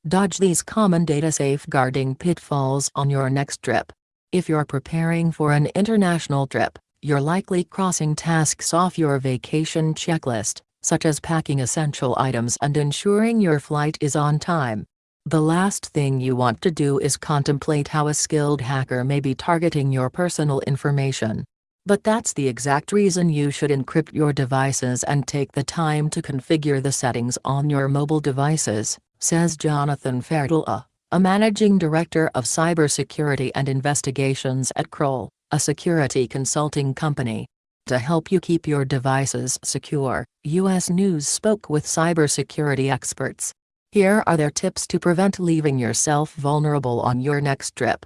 Dodge these common data safeguarding pitfalls on your next trip. If you're preparing for an international trip, you're likely crossing tasks off your vacation checklist, such as packing essential items and ensuring your flight is on time. The last thing you want to do is contemplate how a skilled hacker may be targeting your personal information. But that's the exact reason you should encrypt your devices and take the time to configure the settings on your mobile devices, says Jonathan Fertula, a managing director of cybersecurity and investigations at Kroll, a security consulting company. To help you keep your devices secure, U.S. News spoke with cybersecurity experts. Here are their tips to prevent leaving yourself vulnerable on your next trip.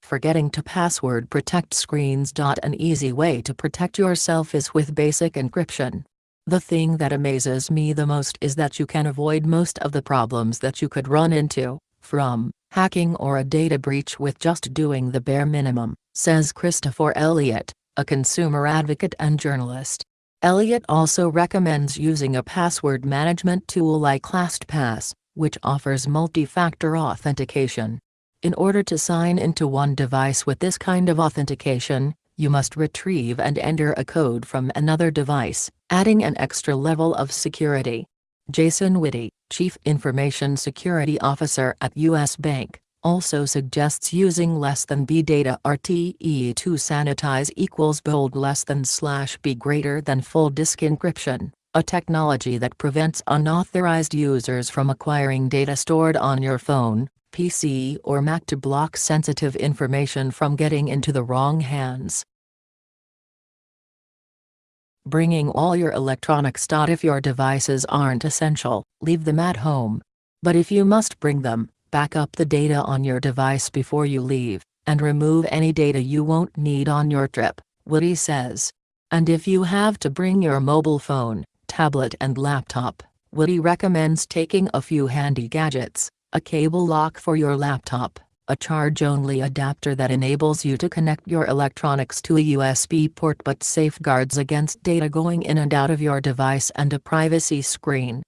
Forgetting to password protect screens. An easy way to protect yourself is with basic encryption. The thing that amazes me the most is that you can avoid most of the problems that you could run into, from hacking or a data breach, with just doing the bare minimum, says Christopher Elliott, a consumer advocate and journalist. Elliott also recommends using a password management tool like LastPass, which offers multi-factor authentication. In order to sign into one device with this kind of authentication, you must retrieve and enter a code from another device, adding an extra level of security. Jason Whitty, Chief Information Security Officer at U.S. Bank, also suggests using less than B data RTE to sanitize equals bold less than /B greater than full disk encryption, a technology that prevents unauthorized users from acquiring data stored on your phone, PC or Mac to block sensitive information from getting into the wrong hands. Bringing all your electronics. If your devices aren't essential, leave them at home. But if you must bring them, back up the data on your device before you leave, and remove any data you won't need on your trip, Whitty says. And if you have to bring your mobile phone, tablet and laptop, Whitty recommends taking a few handy gadgets. A cable lock for your laptop, a charge-only adapter that enables you to connect your electronics to a USB port but safeguards against data going in and out of your device, and a privacy screen.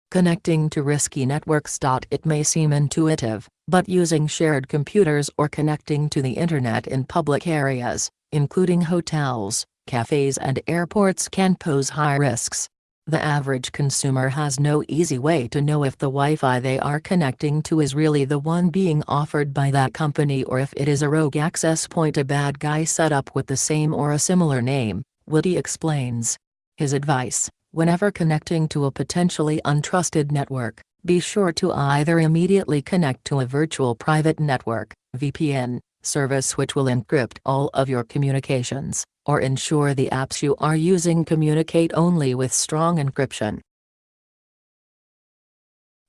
Connecting to risky networks. It may seem intuitive, but using shared computers or connecting to the internet in public areas, including hotels, cafes and airports, can pose high risks. The average consumer has no easy way to know if the Wi-Fi they are connecting to is really the one being offered by that company, or if it is a rogue access point a bad guy set up with the same or a similar name, Whitty explains. His advice: whenever connecting to a potentially untrusted network, be sure to either immediately connect to a virtual private network (VPN) service which will encrypt all of your communications, or ensure the apps you are using communicate only with strong encryption.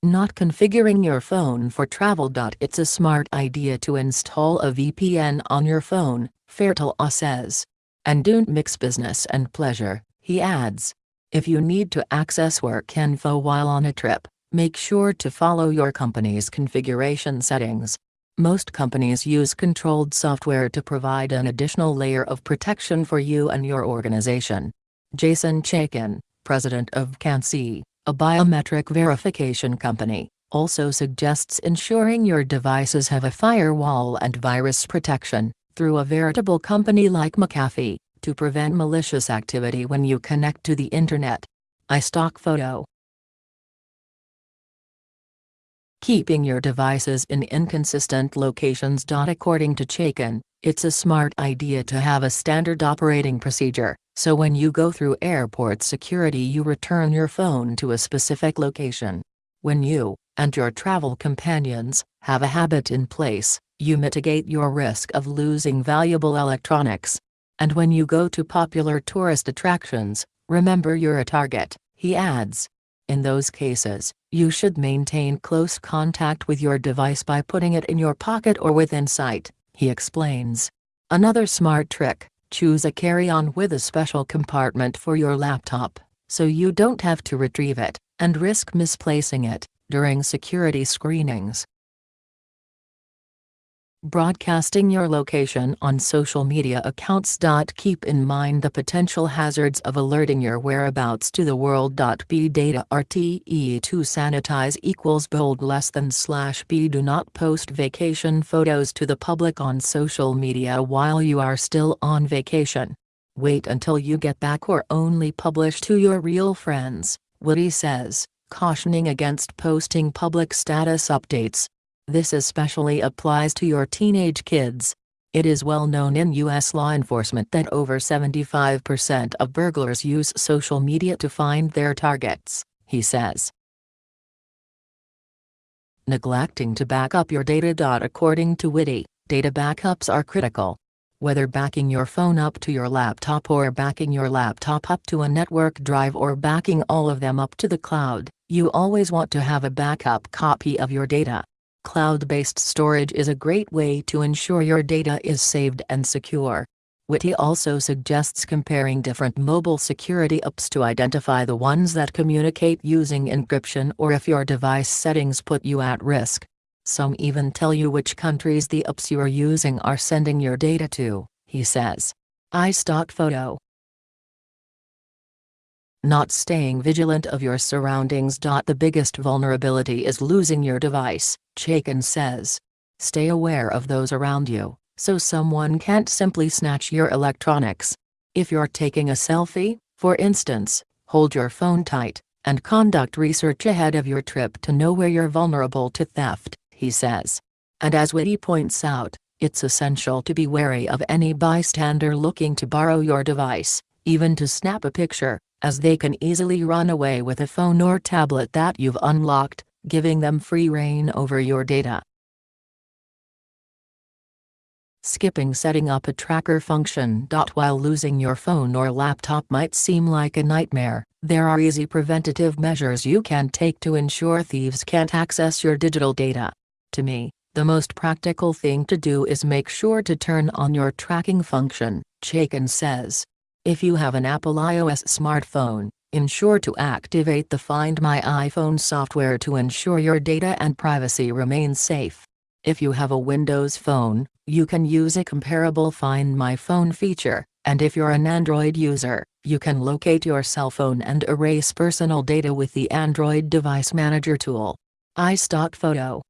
Not configuring your phone for travel. It's a smart idea to install a VPN on your phone, Fertula says. And don't mix business and pleasure, he adds. If you need to access work info while on a trip, make sure to follow your company's configuration settings. Most companies use controlled software to provide an additional layer of protection for you and your organization. Jason Chaikin, president of CanSee, a biometric verification company, also suggests ensuring your devices have a firewall and virus protection, through a veritable company like McAfee, to prevent malicious activity when you connect to the internet. iStock photo. Keeping your devices in inconsistent locations. According to Chaikin, it's a smart idea to have a standard operating procedure, so when you go through airport security you return your phone to a specific location. When you, and your travel companions, have a habit in place, you mitigate your risk of losing valuable electronics. And when you go to popular tourist attractions, remember you're a target, he adds. In those cases, you should maintain close contact with your device by putting it in your pocket or within sight, he explains. Another smart trick: choose a carry-on with a special compartment for your laptop, so you don't have to retrieve it, and risk misplacing it, during security screenings. Broadcasting your location on social media accounts. Keep in mind the potential hazards of alerting your whereabouts to the world. B data RTE to sanitize equals bold less than / B do not post vacation photos to the public on social media while you are still on vacation. Wait until you get back or only publish to your real friends, Woody says, cautioning against posting public status updates. This especially applies to your teenage kids. It is well known in U.S. law enforcement that over 75% of burglars use social media to find their targets, he says. Neglecting to back up your data. According to Witty, data backups are critical. Whether backing your phone up to your laptop or backing your laptop up to a network drive or backing all of them up to the cloud, you always want to have a backup copy of your data. Cloud-based storage is a great way to ensure your data is saved and secure. Witty also suggests comparing different mobile security apps to identify the ones that communicate using encryption or if your device settings put you at risk. Some even tell you which countries the apps you are using are sending your data to, he says. iStock photo. Not staying vigilant of your surroundings. The biggest vulnerability is losing your device, Chaikin says. Stay aware of those around you, so someone can't simply snatch your electronics. If you're taking a selfie, for instance, hold your phone tight, and conduct research ahead of your trip to know where you're vulnerable to theft, he says. And as Witty points out, it's essential to be wary of any bystander looking to borrow your device, even to snap a picture, as they can easily run away with a phone or tablet that you've unlocked, giving them free rein over your data. Skipping setting up a tracker function. While losing your phone or laptop might seem like a nightmare, there are easy preventative measures you can take to ensure thieves can't access your digital data. To me, the most practical thing to do is make sure to turn on your tracking function, Chaikin says. If you have an Apple iOS smartphone, ensure to activate the Find My iPhone software to ensure your data and privacy remain safe. If you have a Windows phone, you can use a comparable Find My Phone feature, and if you're an Android user, you can locate your cell phone and erase personal data with the Android Device Manager tool. iStock photo.